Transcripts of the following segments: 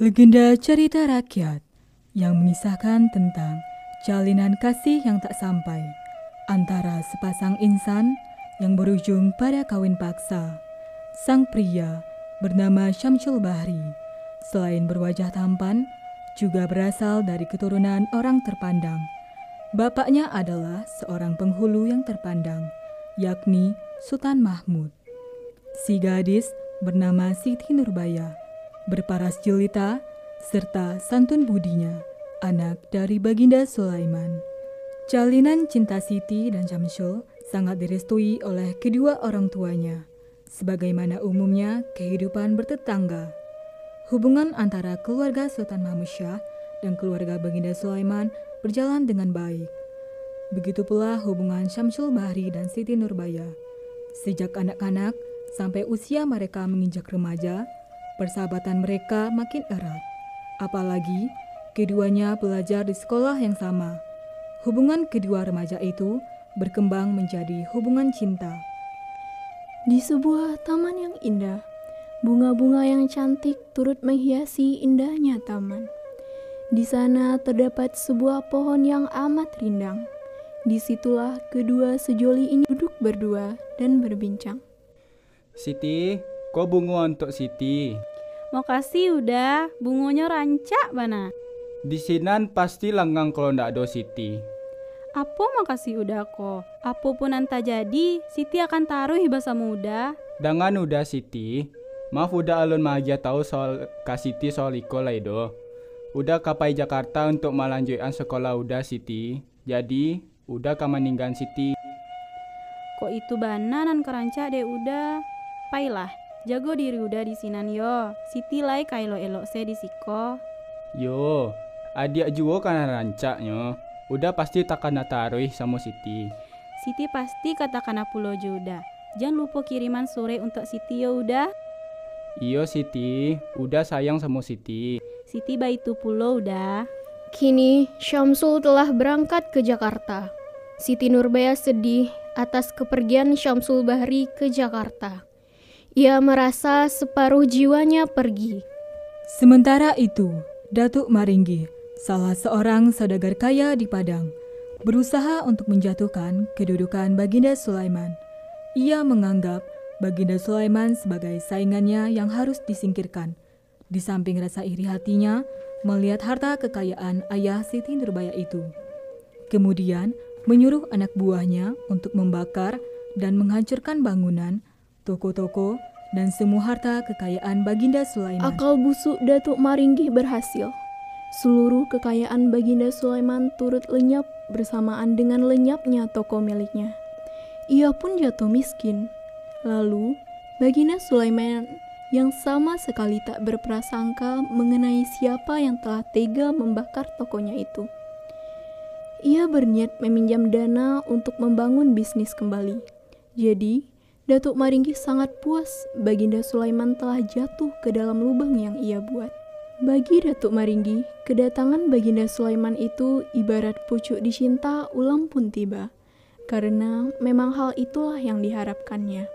Legenda cerita rakyat yang mengisahkan tentang jalinan kasih yang tak sampai antara sepasang insan yang berujung pada kawin paksa. Sang pria bernama Syamsul Bahri, selain berwajah tampan, juga berasal dari keturunan orang terpandang. Bapaknya adalah seorang penghulu yang terpandang, yakni Sultan Mahmud. Si gadis bernama Siti Nurbaya, berparas jelita, serta santun budinya, anak dari Baginda Sulaiman. Jalinan cinta Siti dan Syamsul sangat direstui oleh kedua orang tuanya. Sebagaimana umumnya kehidupan bertetangga, hubungan antara keluarga Sultan Mahmud Shah dan keluarga Baginda Sulaiman berjalan dengan baik. Begitu pula hubungan Syamsul Bahri dan Siti Nurbaya. Sejak anak-anak sampai usia mereka menginjak remaja, persahabatan mereka makin erat. Apalagi keduanya belajar di sekolah yang sama. Hubungan kedua remaja itu berkembang menjadi hubungan cinta. Di sebuah taman yang indah, bunga-bunga yang cantik turut menghiasi indahnya taman. Di sana terdapat sebuah pohon yang amat rindang. Disitulah kedua sejoli ini duduk berdua dan berbincang. Siti, kok bunga untuk Siti? Makasih udah, bungonya rancak bana. Di sinan pasti langgang kalau ndak ada Siti. Apa makasih udah kok. Apapun anta jadi, Siti akan taruh bahasa muda. Dengan udah Siti, maaf udah alun mahagia tahu soal Kak Siti soal iko lah itu. Udah kapai Jakarta untuk melanjutkan sekolah udah Siti. Jadi, udah kamaninggan Siti. Kok itu bana nan kerancak deh udah. Pailah, jago diri udah di sinan yo. Siti lai kailo elok se di siko. Yo, adik juga kan rancaknya. Udah pasti takkan taruh sama Siti. Siti pasti katakan pulo juda. Jangan lupa kiriman sore untuk Siti yo udah. Iyo Siti, udah sayang sama Siti. Siti bayi tu pulo udah. Kini Syamsul telah berangkat ke Jakarta. Siti Nurbaya sedih atas kepergian Syamsul Bahri ke Jakarta. Ia merasa separuh jiwanya pergi. Sementara itu, Datuk Maringgi, salah seorang saudagar kaya di Padang, berusaha untuk menjatuhkan kedudukan Baginda Sulaiman. Ia menganggap Baginda Sulaiman sebagai saingannya yang harus disingkirkan. Di samping rasa iri hatinya melihat harta kekayaan ayah Siti Nurbaya itu. Kemudian menyuruh anak buahnya untuk membakar dan menghancurkan bangunan, toko-toko, dan semua harta kekayaan Baginda Sulaiman. Akal busuk Datuk Maringgi berhasil. Seluruh kekayaan Baginda Sulaiman turut lenyap bersamaan dengan lenyapnya toko miliknya. Ia pun jatuh miskin. Lalu, Baginda Sulaiman yang sama sekali tak berprasangka mengenai siapa yang telah tega membakar tokonya itu. Ia berniat meminjam dana untuk membangun bisnis kembali. Jadi, Datuk Maringgi sangat puas Baginda Sulaiman telah jatuh ke dalam lubang yang ia buat. Bagi Datuk Maringgi, kedatangan Baginda Sulaiman itu ibarat pucuk dicinta ulam pun tiba, karena memang hal itulah yang diharapkannya.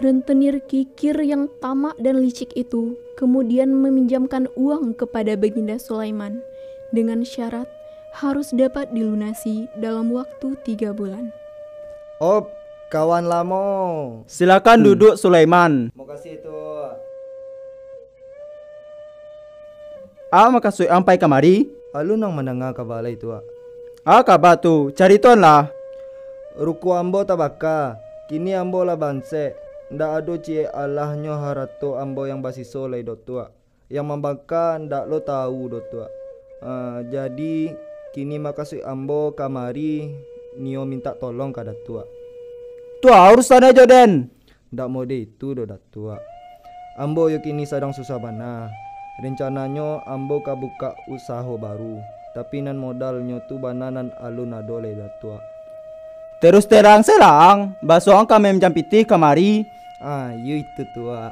Rentenir kikir yang tamak dan licik itu kemudian meminjamkan uang kepada Baginda Sulaiman dengan syarat harus dapat dilunasi dalam waktu 3 bulan. Oh, kawan lamo. Silakan duduk Sulaiman. Makasih itu. Makasih ampai kamari. Alun nang menengah kabala itu. Kabar tu, cari tuan lah. Ruku ambo tabaka. Kini ambo lah banse. Ndak ado cie Allahnya harato ambo yang basiso lai dotua. Yang membaka ndak lo tahu dotua. Jadi kini makasih ambo kamari nio minta tolong kada tua. Tua urusan aja Den. Ndak mode itu do datua. Ambo yo kini sedang susah bana. Rencananya ambo buka usaha baru. Tapi nan modalnya tu bananan alun adole datua. Terus terang serang, basuang kami menjampiti kamari. Yu itu tua.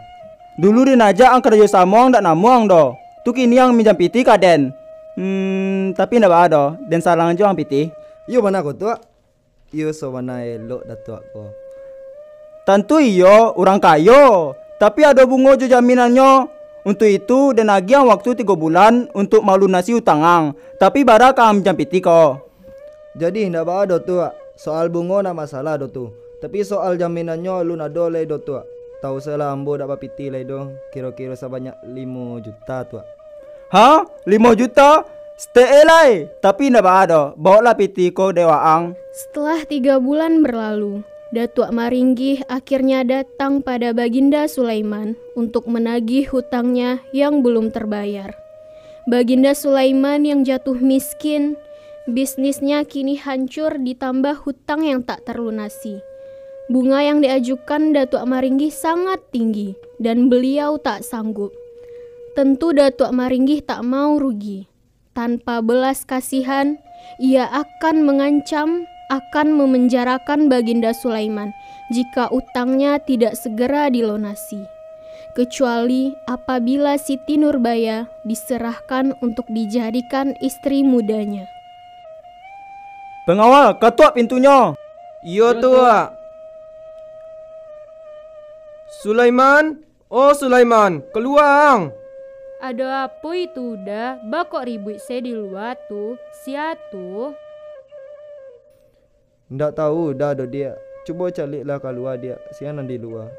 Dulu rin aja ang kerja samong ndak namuang do. Tu kini yang menjampiti kaden. Tapi ndak ada. Den salang aja ang piti. Yo mana ko tua? Yo so mana elok datua ko. Tentu iyo, orang kayo. Tapi ada bunga jo jaminannya. Untuk itu dan agiang waktu 3 bulan untuk melunasi utangang. Tapi bara kam jampiti ko. Jadi ndak ada tua. Soal bunga nak masalah do tu. Tapi soal jaminannya lu nado le do tua. Tahu salah ambo dak papiti le do. Kira-kira sebanyak 5 juta tua. Ha? 5 juta? Stay lai. Tapi ndak ada. Bawa lah piti ko dewaang. Setelah 3 bulan berlalu, Datuk Maringgih akhirnya datang pada Baginda Sulaiman untuk menagih hutangnya yang belum terbayar. Baginda Sulaiman yang jatuh miskin, bisnisnya kini hancur ditambah hutang yang tak terlunasi. Bunga yang diajukan Datuk Maringgih sangat tinggi dan beliau tak sanggup. Tentu Datuk Maringgih tak mau rugi. Tanpa belas kasihan, ia akan mengancam, akan memenjarakan Baginda Sulaiman jika utangnya tidak segera dilunasi. Kecuali apabila Siti Nurbaya diserahkan untuk dijadikan istri mudanya. Pengawal, ketuk pintunya. Iyo tua. Sulaiman, oh Sulaiman, keluar. Ada apa itu udah? Bakok ribut saya di luar tuh. Siatu. Ndak tahu dah do dia. Cuba carilah keluar dia. Sianan di luar.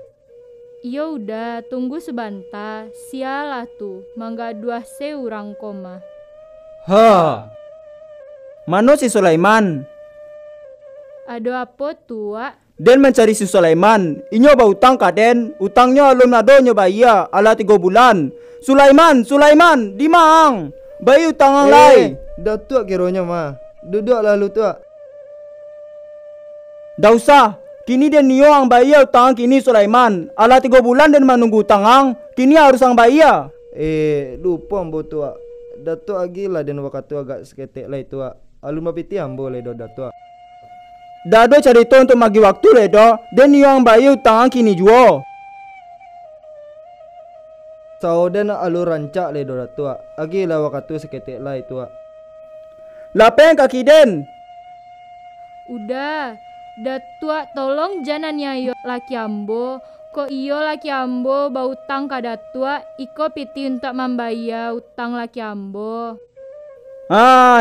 Iya udah, tunggu sebentar. Sialah tuh, mangga 2 seorang koma. Ha. Mano si Sulaiman? Ada apa tua? Den mencari si Sulaiman. Inyo ba utang ka den? Utangnya alun nado nyo bayar ala 3 bulan. Sulaiman, Sulaiman, di mang. Bayi utang ang lai. Dah tua kironya mah. Duduk lalu tua. Dah usah. Kini den niyo ang bayar utang kini Sulaiman. Ala 3 bulan den menunggu utang ang. Kini harus ang bayar. Lupa ambo tua. Dah tua gila den waktu agak seketek lai tua. Alun mapiti ambo lai do dah tua. Dado cerita untuk magi waktu le do. Den niyo ang bayar utang ang kini juo. Saudan alu rancak le do dah tua. Agi lah waktu seketek lai tua. Lapeng kaki den. Udah, datua tolong jangan nyayo laki ambo. Ko iyo laki ambo bau utang ka datua, iko piti untuk membayar utang laki ambo.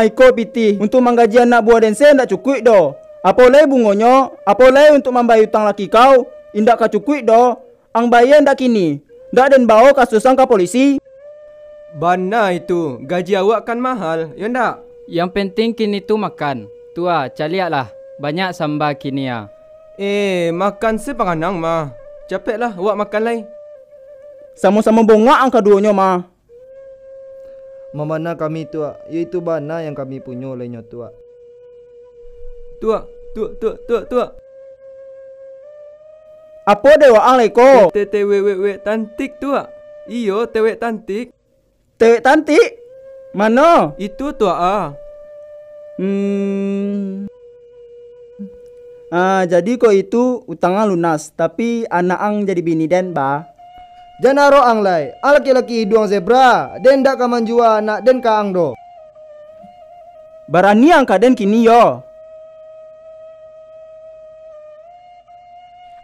Iko piti untuk menggaji anak buah den sen ndak cukup do. Apa lay bungonyo? Apa lay untuk membayar utang laki kau? Indak ka cukup do. Ang bayar ndak kini. Ndak den bawa kasusan ke polisi. Bana itu, gaji awak kan mahal, ya ndak? Yang penting kini tu makan. Tua, caliaklah. Banyak sambal kini ya. Makan sepanganang mah. Capeklah awak makan lai. Sama-sama bongak ang keduanya mah. Memana kami tua, yaitu bana yang kami punya lainnya tua. Tua. Apa dewa ang leko? Tewe tantik tua. Iyo, tewe tantik. Tewek cantik? Mana? Itu tua Jadi kok itu utangnya lunas, tapi anak ang jadi bini den ba? Janaro ang lai, laki-laki hidung zebra, den dak kaman jua anak den ka ang do. Barani ang kaden kini yo.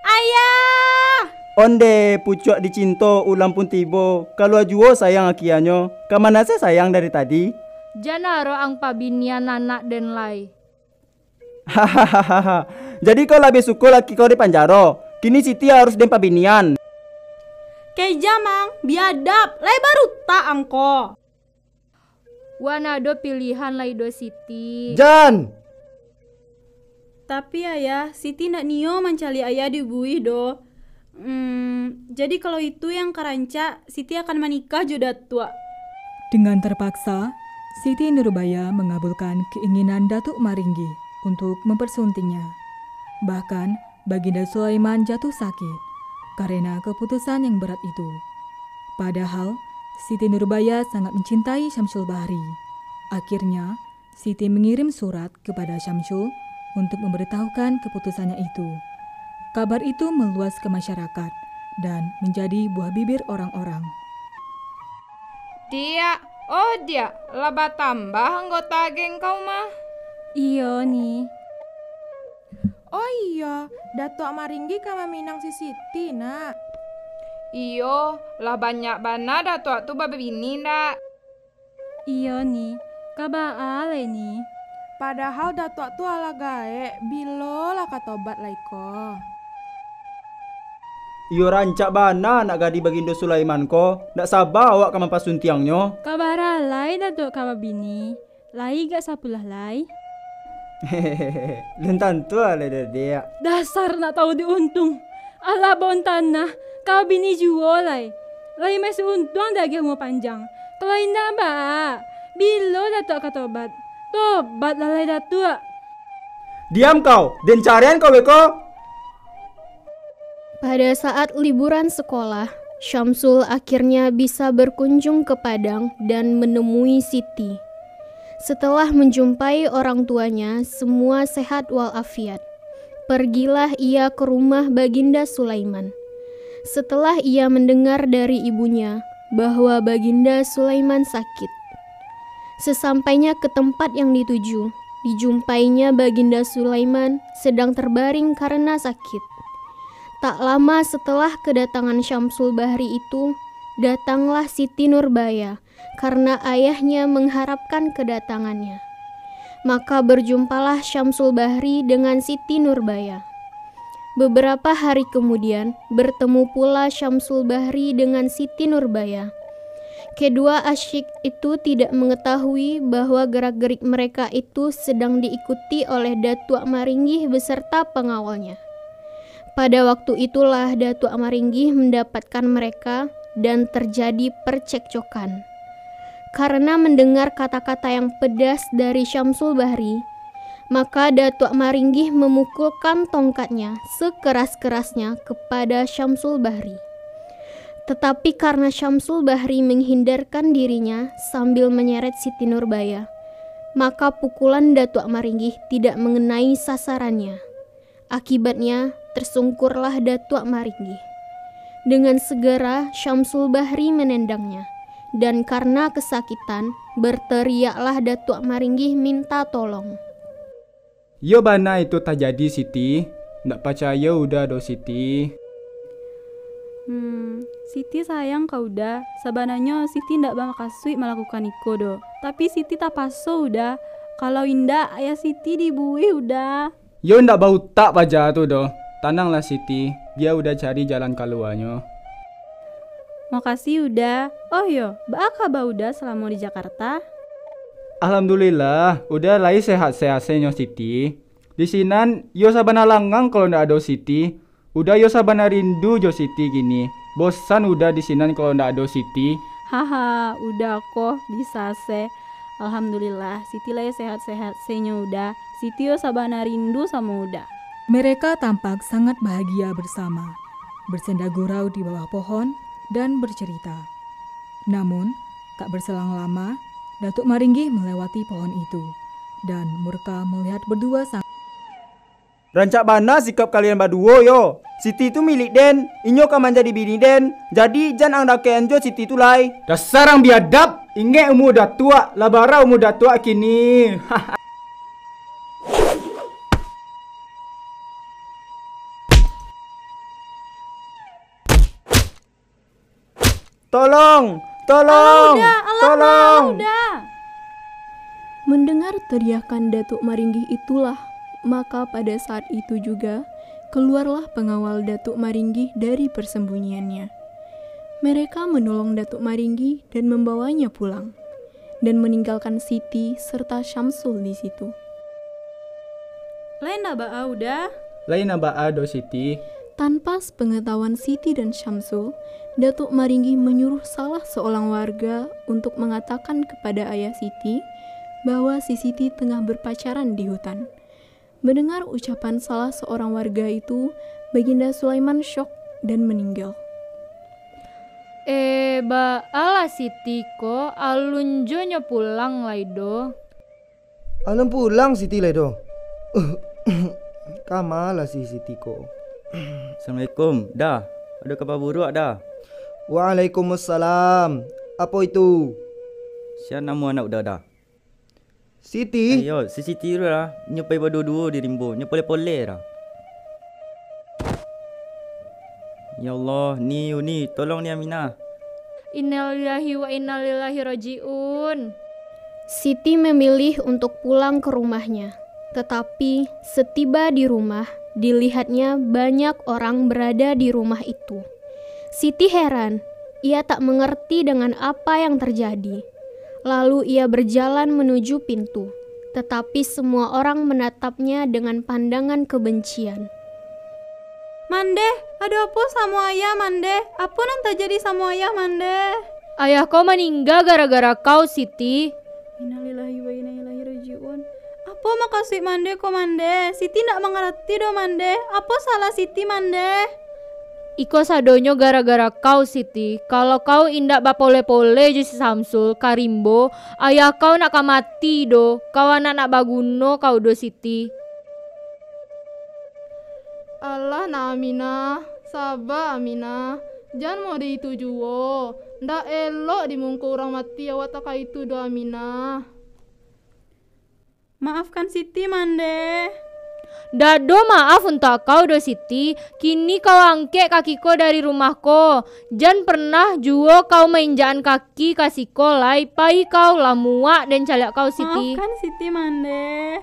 Ayah! Onde pucuk dicinto ulam pun tibo. Kalau juo sayang akianyo, kemana saya sayang dari tadi? Janaro ang pabinian anak den lai. Hahaha. Jadi kau lebih suka laki kau di Panjaro. Kini Siti harus den pabinian. Kay jamang, biadab, lai baru tak angko. Wanado pilihan lai do Siti. Jan! Tapi ayah, Siti nak niyo mencari ayah di buih do. Jadi kalau itu yang keranca, Siti akan menikah jodoh tua. Dengan terpaksa, Siti Nurbaya mengabulkan keinginan Datuk Maringgi untuk mempersuntingnya. Bahkan, Baginda Sulaiman jatuh sakit karena keputusan yang berat itu. Padahal, Siti Nurbaya sangat mencintai Syamsul Bahri. Akhirnya, Siti mengirim surat kepada Syamsul untuk memberitahukan keputusannya itu. Kabar itu meluas ke masyarakat dan menjadi buah bibir orang-orang. Dia, laba tambah anggota geng kau mah. Iyo nih. Oh iya, Datuk Maringgi kama minang si Siti nak. Iyo, lah banyak bana datuk tu babini ndak. Iya nih, kabale nih. Padahal datuk tu ala gae, bilo lah katobat laiko. Iyo rancak bana nak gadi Bagindo Sulaiman ko. Ndak sabar awak kaman pasun tiangnyo. Kabara lai datuk kababini. Lai gak sapulah lai. Hehehe, lentan tu ale dia. Dasar nak tahu diuntung. Ala bon tanah, kababini juo lai. Lai masih untung daging mau panjang. Kalau indah ba, bilo datuk katobat. Tobat lah lai datuk. Diam kau, den carian kau beko. Pada saat liburan sekolah, Syamsul akhirnya bisa berkunjung ke Padang dan menemui Siti. Setelah menjumpai orang tuanya, semua sehat walafiat. Pergilah ia ke rumah Baginda Sulaiman. Setelah ia mendengar dari ibunya bahwa Baginda Sulaiman sakit. Sesampainya ke tempat yang dituju, dijumpainya Baginda Sulaiman sedang terbaring karena sakit. Tak lama setelah kedatangan Syamsul Bahri itu, datanglah Siti Nurbaya karena ayahnya mengharapkan kedatangannya. Maka berjumpalah Syamsul Bahri dengan Siti Nurbaya. Beberapa hari kemudian, bertemu pula Syamsul Bahri dengan Siti Nurbaya. Kedua asyik itu tidak mengetahui bahwa gerak-gerik mereka itu sedang diikuti oleh Datuk Maringgih beserta pengawalnya. Pada waktu itulah Datuk Maringgih mendapatkan mereka dan terjadi percekcokan. Karena mendengar kata-kata yang pedas dari Syamsul Bahri, maka Datuk Maringgih memukulkan tongkatnya sekeras-kerasnya kepada Syamsul Bahri. Tetapi karena Syamsul Bahri menghindarkan dirinya sambil menyeret Siti Nurbaya, maka pukulan Datuk Maringgih tidak mengenai sasarannya. Akibatnya tersungkurlah Datuk Maringgih. Dengan segera Syamsul Bahri menendangnya, dan karena kesakitan berteriaklah Datuk Maringgih minta tolong. Yo bana itu tak jadi Siti. Ndak percaya udah do Siti. Siti sayang kau udah. Sebenarnya Siti ndak bakasui melakukan iko do. Tapi Siti tak paso udah. Kalau indah ayah Siti dibuih udah. Yo ndak bau tak paja tu do. Tenanglah Siti, dia udah cari jalan keluarnya. Makasih udah. Oh yo, baka ba udah selama di Jakarta? Alhamdulillah, udah lai sehat-sehat senyo Siti. Di sinan yo sabana langang kalau ndak ada Siti. Udah yo sabana rindu jo Siti gini. Bosan udah di sinan kalau ndak ada Siti. Haha, udah kok bisa se. Alhamdulillah, Siti lai sehat-sehat senyo udah. Siti yo sabana rindu sama udah. Mereka tampak sangat bahagia bersama, bersenda gurau di bawah pohon dan bercerita. Namun, tak berselang lama, Datuk Maringgih melewati pohon itu, dan murka melihat berdua sang. Rancak bana sikap kalian berdua yo. Siti itu milik Den, inyo kaman jadi bini Den. Jadi jangan anda kenjo Siti itu lai. Dasar orang biadab, ingat umur dah tua, labara umur dah tua kini. Tolong! Mendengar teriakan Datuk Maringgih itulah, maka pada saat itu juga keluarlah pengawal Datuk Maringgih dari persembunyiannya. Mereka menolong Datuk Maringgih dan membawanya pulang, dan meninggalkan Siti serta Syamsul di situ. Lain ba udah? Lain abaa do Siti. Tanpa sepengetahuan Siti dan Syamsul, Datuk Maringgih menyuruh salah seorang warga untuk mengatakan kepada ayah Siti bahwa si Siti tengah berpacaran di hutan. Mendengar ucapan salah seorang warga itu, Baginda Sulaiman syok dan meninggal. Ba ala Siti ko alunjonya pulang laido. Alun pulang Siti ledo. Kamala si Siti ko. Assalamualaikum. Dah. Ada kabar buruk dah. Waalaikumsalam. Apa itu? Siapa nama anak udah dah? Siti. Ayo, si Siti tu lah. Nyepai berdua-dua di rimbo. Nyepoleh-poleh dah. Ya Allah, ni Yuni, tolong ni Aminah. Innalillahi wa innalillahi rajiun. Siti memilih untuk pulang ke rumahnya. Tetapi setiba di rumah, dilihatnya banyak orang berada di rumah itu. Siti heran, ia tak mengerti dengan apa yang terjadi. Lalu ia berjalan menuju pintu, tetapi semua orang menatapnya dengan pandangan kebencian. Mande, ada apa sama ayah Mande? Apa yang terjadi sama ayah Mande? Ayah kau meninggal gara-gara kau, Siti. Innalillahi wa inna ilaihi rajiun. Apa makasih Mande kok Mande? Siti ndak mengerti do Mande. Apa salah Siti Mande? Iko sadonyo gara-gara kau, Siti. Kalau kau indak bapole-pole jo si Samsul, Karimbo, ayah kau nak mati do. Kau anak nak baguno kau do, Siti. Allah na Aminah, sabar Aminah. Jangan mau di itu juo. Ndak elok dimungku orang mati awak tak itu do Aminah. Maafkan Siti Mande. Dado maaf untuk kau do, Siti. Kini kau angket kakiko dari rumahko. Jangan pernah juo kau mainjaan kaki kasiko lai. Pai kau lamuak dan calak kau, Siti. Maafkan Siti Mande.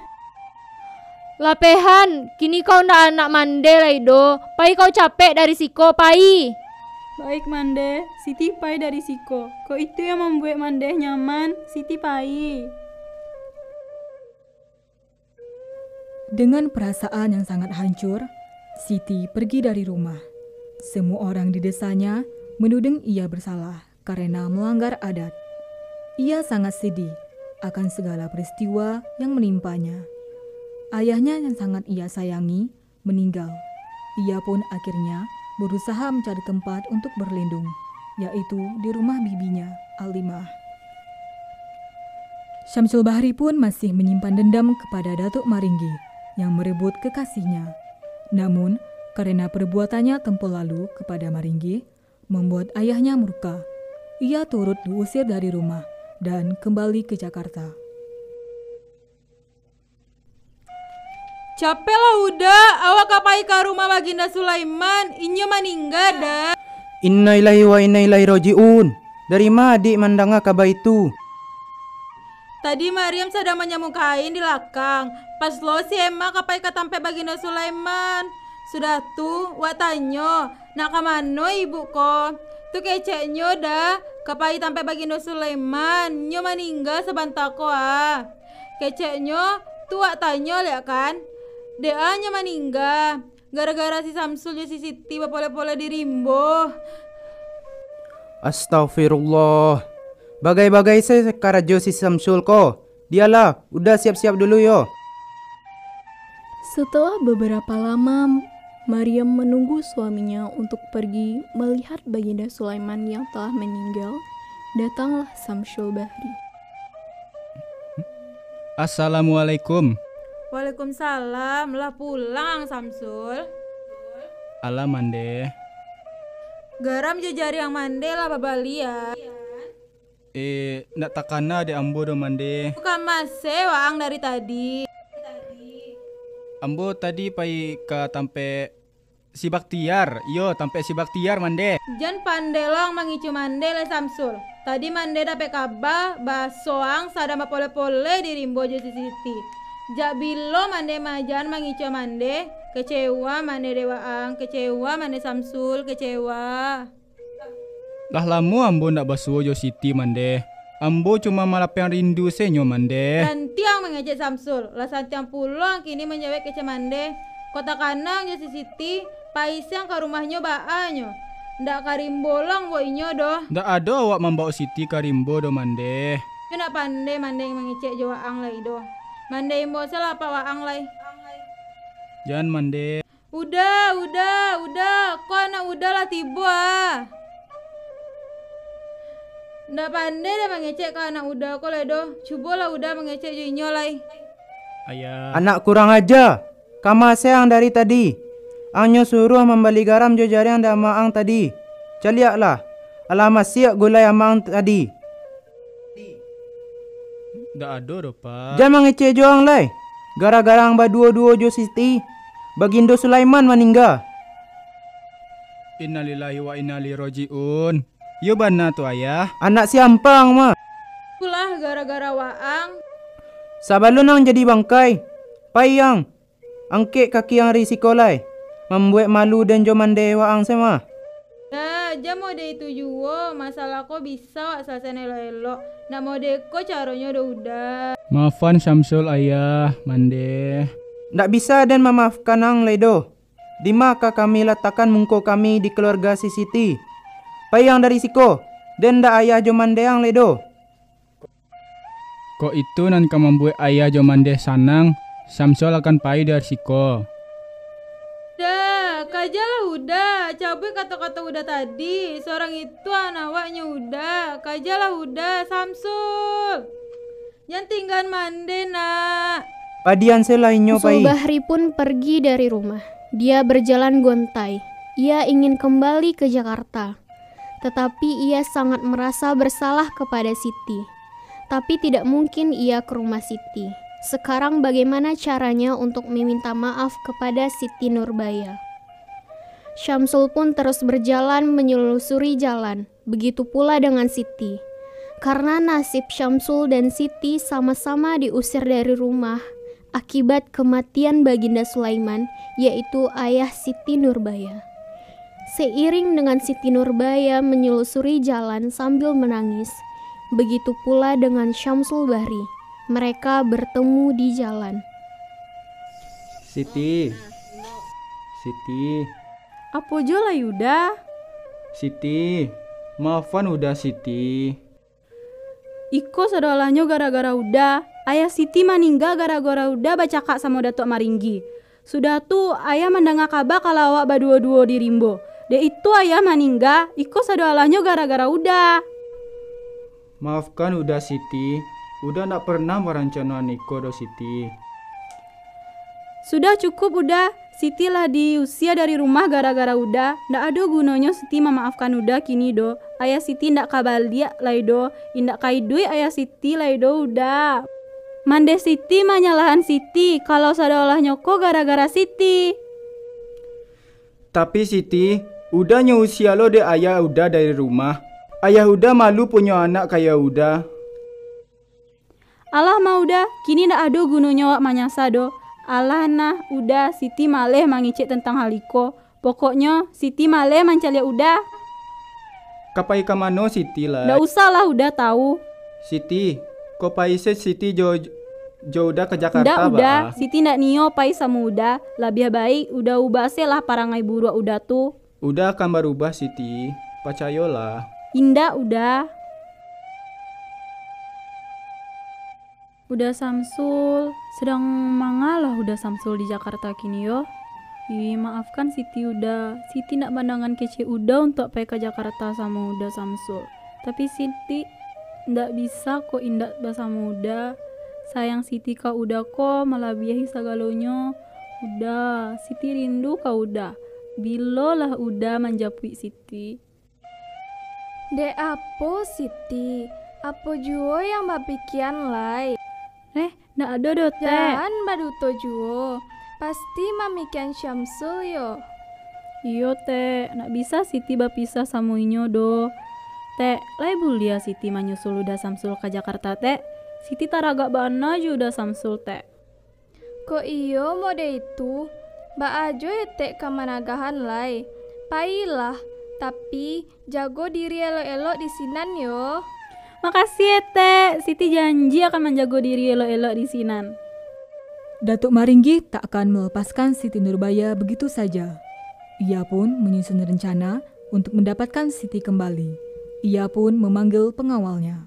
Lapehan, kini kau ndak anak Mande lai do. Pai kau capek dari siko, pai. Baik Mande, Siti pai dari Siko. Kok itu yang membuat Mande nyaman, Siti pai. Dengan perasaan yang sangat hancur, Siti pergi dari rumah. Semua orang di desanya menuding ia bersalah karena melanggar adat. Ia sangat sedih akan segala peristiwa yang menimpanya. Ayahnya yang sangat ia sayangi meninggal. Ia pun akhirnya berusaha mencari tempat untuk berlindung, yaitu di rumah bibinya, Alimah. Syamsul Bahri pun masih menyimpan dendam kepada Datuk Maringgi yang merebut kekasihnya. Namun, karena perbuatannya tempoh lalu kepada Maringgi, membuat ayahnya murka. Ia turut diusir dari rumah dan kembali ke Jakarta. Capek lah udah, awak kapai ke rumah Baginda Sulaiman, inyo meninggal dah. Inna ilahi wa inna ilaihi rajiun. Dari mana adik mandanga kabar itu? Tadi Mariam sedang menyamukain di lakang. Pas lo si Emma kapai ke tampe Baginda Sulaiman. Sudah tuh, wak tanyo, nak kamano ibu ko? Tuh keceknyo dah, kapai tampe Baginda Sulaiman, nyo meninggal sebantako ah. Keceknyo, tuh wak tanyo lihat kan? Deanya meninggal gara-gara si Samsul dan si Siti bapole-pole di Rimbo. Astaghfirullah. Bagai-bagai saya karajo si Samsul ko. Dialah, udah siap-siap dulu yo. Setelah beberapa lama, Mariam menunggu suaminya untuk pergi melihat Baginda Sulaiman yang telah meninggal. Datanglah Syamsul Bahri. Assalamualaikum. Waalaikumsalam, lah pulang Samsul. Alah Mande. Garam jejari yang Mande lah babali ya. Nak takana de ambo do Mande. Bukan masih waang dari tadi. Ambo tadi pai ke tampe si Baktiar. Yo, tampe si Baktiar Mande. Jan pandelong mangicu Mande le Samsul. Tadi Mande dapat kabar basoang sada pole-pole di Rimbo Josi Siti. Jak bilo Mande majan mangicu Mande. Kecewa Mande dewaang, kecewa Mande Samsul, kecewa. Lah lamu ambo ndak basuo jo Siti Mande. Ambo cuma malapyang rindu senyo Mande. Nanti yang mengejek Samsul. Lah santiang pulang kini menjawab kece Mande. Kota kanang Josi Siti, paisiang ke rumahnya baanyo. Ndak karimbolong wo inyo doh. Ndak ada awak membawa Siti karimbo do Mande. Kena pandai Mande yang mengecek jo waang lai doh. Mande imbo salah apa waang lai. Jangan Mande. Udah. Kok anak udah lah tiba ah. Ndak pandai dah mengecek ke anak udah kok ledo. Cubalah udah mengecek jo inyo lai. Ayah. Anak kurang aja. Kama sayang dari tadi. Anyo suruh membeli garam jo jari yang dah maang tadi. Caliaklah. Alamat siap gulai amang tadi. Ndak ada do Pak. Jangan mengecek jo ang lai. Gara-gara ang baduo-duo jo Siti. Baginda Sulaiman meninggal. Innalillahi wa inna ilaihi rajiun. Yo bana tu ayah. Anak siampang mah. Pulah gara-gara Waang. Sabalun ang jadi bangkai. Payang. Angkit kaki yang risiko lai. Membuat malu dan joman dewa ang sama. Nah, jam mode itu juga masalah kok bisa selesai elok-elok. Nak mode kok caranya udah. Maafan Syamsul ayah, mande. Ndak bisa dan memaafkan ang ledo. Di maka kami letakkan mungko kami di keluarga si Siti. Payang dari siko. Dan ndak ayah joman deang ledo. Kok itu nan ka membuat ayah jomande sanang, Syamsul akan pai dari siko. Dah, kajalah udah. Cabut kata-kata udah tadi. Seorang itu anaknya udah. Kajalah udah, Samsul. Jangan tinggal mande nak. Padian selainnya pai. Bahri pun pergi dari rumah. Dia berjalan gontai. Ia ingin kembali ke Jakarta. Tetapi ia sangat merasa bersalah kepada Siti. Tapi tidak mungkin ia ke rumah Siti. Sekarang bagaimana caranya untuk meminta maaf kepada Siti Nurbaya? Syamsul pun terus berjalan menyelusuri jalan. Begitu pula dengan Siti. Karena nasib Syamsul dan Siti sama-sama diusir dari rumah akibat kematian Baginda Sulaiman, yaitu ayah Siti Nurbaya. Seiring dengan Siti Nurbaya menyelusuri jalan sambil menangis, begitu pula dengan Syamsul Bahri. Mereka bertemu di jalan. Siti. Siti. Apa jola Yuda? Siti. Maafan udah Siti. Iko sadolahnya gara-gara udah. Ayah Siti meninggal gara-gara udah bacakak sama Datuk Maringgi. Sudah tuh ayah mendengar kabar kalau awak berdua-dua di Rimbo. De itu ayah meninggal. Iko sadolahnya gara-gara udah. Maafkan udah Siti. Udah ndak pernah merencanakan Niko do Siti. Sudah cukup udah. Siti lah diusia dari rumah gara-gara udah. Ndak ada gunanya Siti memaafkan udah kini do. Ayah Siti ndak kabalia lai do. Indak kaidui ayah Siti lai do udah. Mande Siti menyalahan Siti kalau sadolah nyoko gara-gara Siti. Tapi Siti, udah usia lo de ayah udah dari rumah. Ayah udah malu punya anak kayak udah. Allah mau udah, kini ndak ada gunanya wak manyasa do. Allah nah udah Siti maleh mangicik tentang haliko. Pokoknya Siti maleh mancalia udah. Kapai ke mano Siti lah. Ndak usah lah udah tahu. Siti, kok paise Siti jo udah ke Jakarta ndak ba? Udah, Siti ndak nio pai sama udah. Lebih baik udah ubah lah parangai buruk udah tuh. Udah akan berubah Siti, percayalah. Indah udah. Udah Samsul, sedang mangalah udah Samsul di Jakarta kini yo. Maafkan Siti udah. Siti nak pandangan kece udah untuk pergi ke Jakarta sama udah Samsul. Tapi Siti ndak bisa kok indak bersama udah. Sayang Siti kau udah kok melebihi segalanya. Udah, Siti rindu kau udah. Bilolah udah menjapui Siti. Dek apa Siti? Apa juo yang bapikian lai? Ndak ada do teh. Jangan baduto juo. Pasti mamikian Syamsul yo. Iyo teh, nak bisa Siti bapisah samuinyo do. Teh, lai bulia Siti manyusul udah Samsul ke Jakarta teh. Siti taraga bana ju udah Samsul teh. Kok iyo mode itu? Ba ajo teh kamanagahan lai. Pailah, tapi jago diri elok-elok di sinan yo. Makasih ya teh, Siti janji akan menjaga diri elok-elok di sinan. Datuk Maringgi tak akan melepaskan Siti Nurbaya begitu saja. Ia pun menyusun rencana untuk mendapatkan Siti kembali. Ia pun memanggil pengawalnya.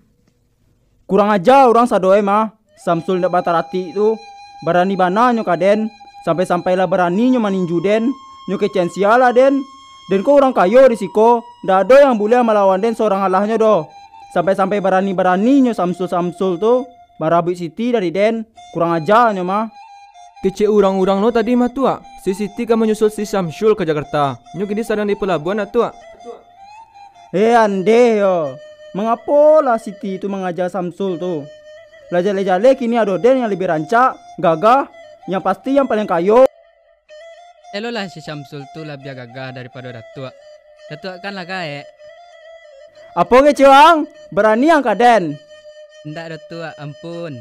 Kurang aja orang sadoe mah. Samsul ndak batarati itu. Berani bana nyo kaden. Sampai-sampailah berani nyo maninju den. Nyo kecen siala den. Den ko orang kayo risiko. Ndak ada yang boleh melawan den seorang alahnya do. Sampai-sampai berani-berani nyo Samsul tuh marabui Siti dari den. Kurang aja nyo mah. Kece orang-orang lo tadi mah tua. Si Siti kan menyusul si Syamsul ke Jakarta. Nyo kini sedang di pelabuhan tua. Ande yo. Mengapa lah Siti itu mengajar Samsul tuh? Lajale-jale kini ada den yang lebih rancak, gagah, yang pasti yang paling kayo. Elolah si Syamsul tuh lebih gagah daripada Datuk. Datuk kan lah kae. Apa ke Ciwang? Berani yang kaden? Ndak Datuk, ampun.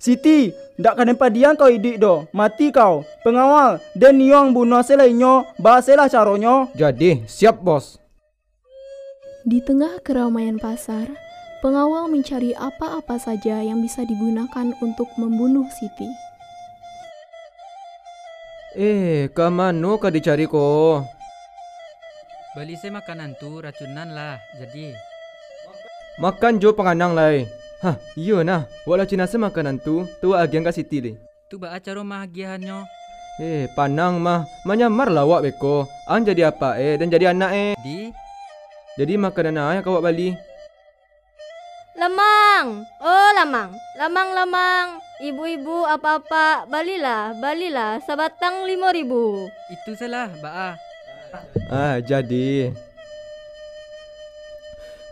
Siti, ndak kaden padian kau idik do. Mati kau. Pengawal, dan niong bunuh selainyo, bahasalah caronyo. Jadi, siap bos. Di tengah keramaian pasar, pengawal mencari apa-apa saja yang bisa digunakan untuk membunuh Siti. Kemana kau dicari ko? Beli saya makanan tu racunan lah, jadi. Makan jo penganang lai. Hah, iya nah. Walau Cina makanan tu agian ka Siti le. Tu ba acara bahagiaannya. Panang mah menyamar lawak beko. Ang jadi apa dan jadi anak Di? Jadi makanan yang kau bawa bali. Lamang. Oh, lamang. Lamang. Ibu-ibu apa-apa, balilah. Sebatang 5.000. Itu salah, Ba. Jadi.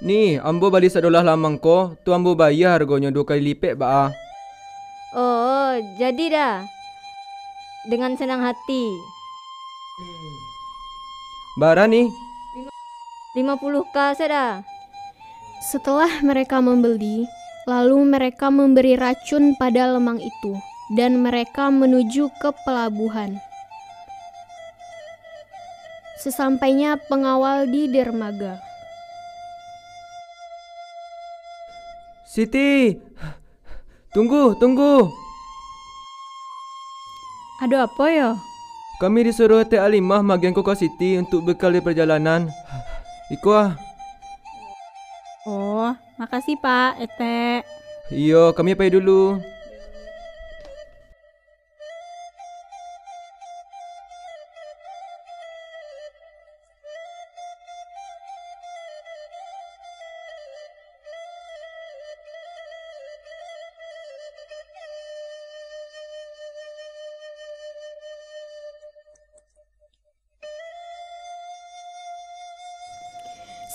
Ni, ambo bali $1 lamang ko. Tu ambo bayar harganya 2 kali lipat, Ba. Oh, jadi dah. Dengan senang hati. Bara ni. 50k sudah. Setelah mereka membeli, lalu mereka memberi racun pada lemang itu, dan mereka menuju ke pelabuhan. Sesampainya pengawal di dermaga. Siti, tunggu. Ada apa ya? Kami disuruh Teh Alimah magian ko ke Siti untuk bekal di perjalanan. Iko ah. Oh, makasih Pak, Ete. Iyo, kami pergi dulu.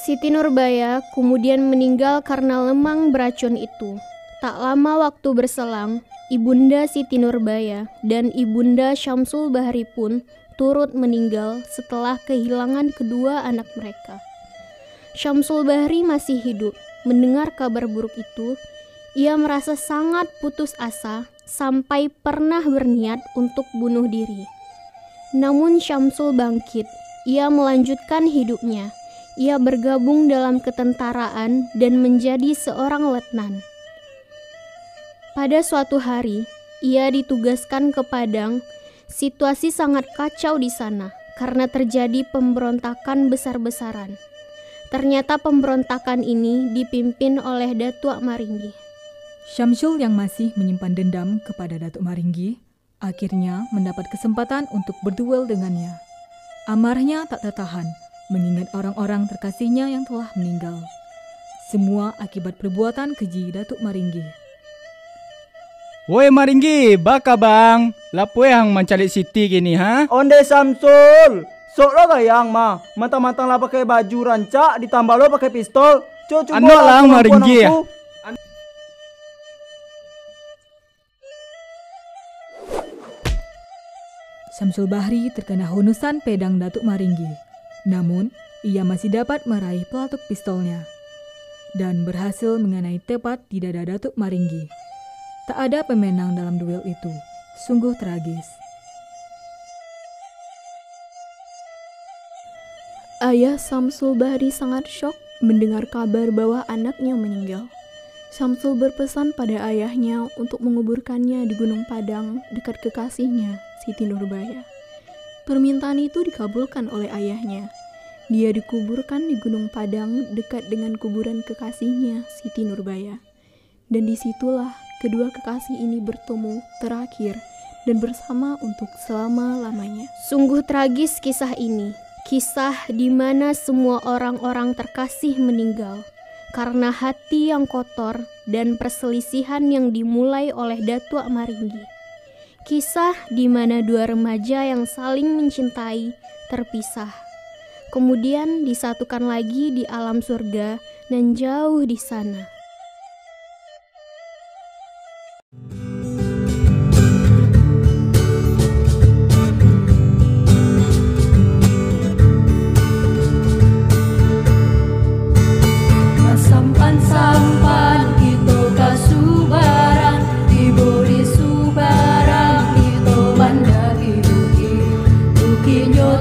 Siti Nurbaya kemudian meninggal karena lemang beracun itu. Tak lama waktu berselang, Ibunda Siti Nurbaya dan Ibunda Syamsul Bahri pun turut meninggal setelah kehilangan kedua anak mereka. Syamsul Bahri masih hidup. Mendengar kabar buruk itu, ia merasa sangat putus asa sampai pernah berniat untuk bunuh diri. Namun Syamsul bangkit. Ia melanjutkan hidupnya. Ia bergabung dalam ketentaraan dan menjadi seorang letnan. Pada suatu hari, ia ditugaskan ke Padang. Situasi sangat kacau di sana karena terjadi pemberontakan besar-besaran. Ternyata pemberontakan ini dipimpin oleh Datuk Maringgi. Syamsul yang masih menyimpan dendam kepada Datuk Maringgi akhirnya mendapat kesempatan untuk berduel dengannya. Amarahnya tak tertahan mengingat orang-orang terkasihnya yang telah meninggal. Semua akibat perbuatan keji Datuk Maringgi. Woi Maringgi, baka bang? Lapo yang mencari Siti gini ha? Onde Samsul, sok lo gayang mah. Mantang-mantang lah pakai baju rancak, ditambah lo pakai pistol. Coba Anu lang Maringgi ya. Syamsul Bahri terkena hunusan pedang Datuk Maringgi. Namun, ia masih dapat meraih peletuk pistolnya dan berhasil mengenai tepat di dada Datuk Maringgi. Tak ada pemenang dalam duel itu. Sungguh tragis. Ayah Syamsul Bahri sangat syok mendengar kabar bahwa anaknya meninggal. Syamsul berpesan pada ayahnya untuk menguburkannya di Gunung Padang dekat kekasihnya, Siti Nurbaya. Permintaan itu dikabulkan oleh ayahnya. Dia dikuburkan di Gunung Padang dekat dengan kuburan kekasihnya, Siti Nurbaya. Dan disitulah kedua kekasih ini bertemu terakhir dan bersama untuk selama-lamanya. Sungguh tragis kisah ini. Kisah di mana semua orang-orang terkasih meninggal karena hati yang kotor dan perselisihan yang dimulai oleh Datuk Maringgi. Kisah di mana dua remaja yang saling mencintai terpisah, kemudian disatukan lagi di alam surga dan jauh di sana.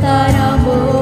tanammu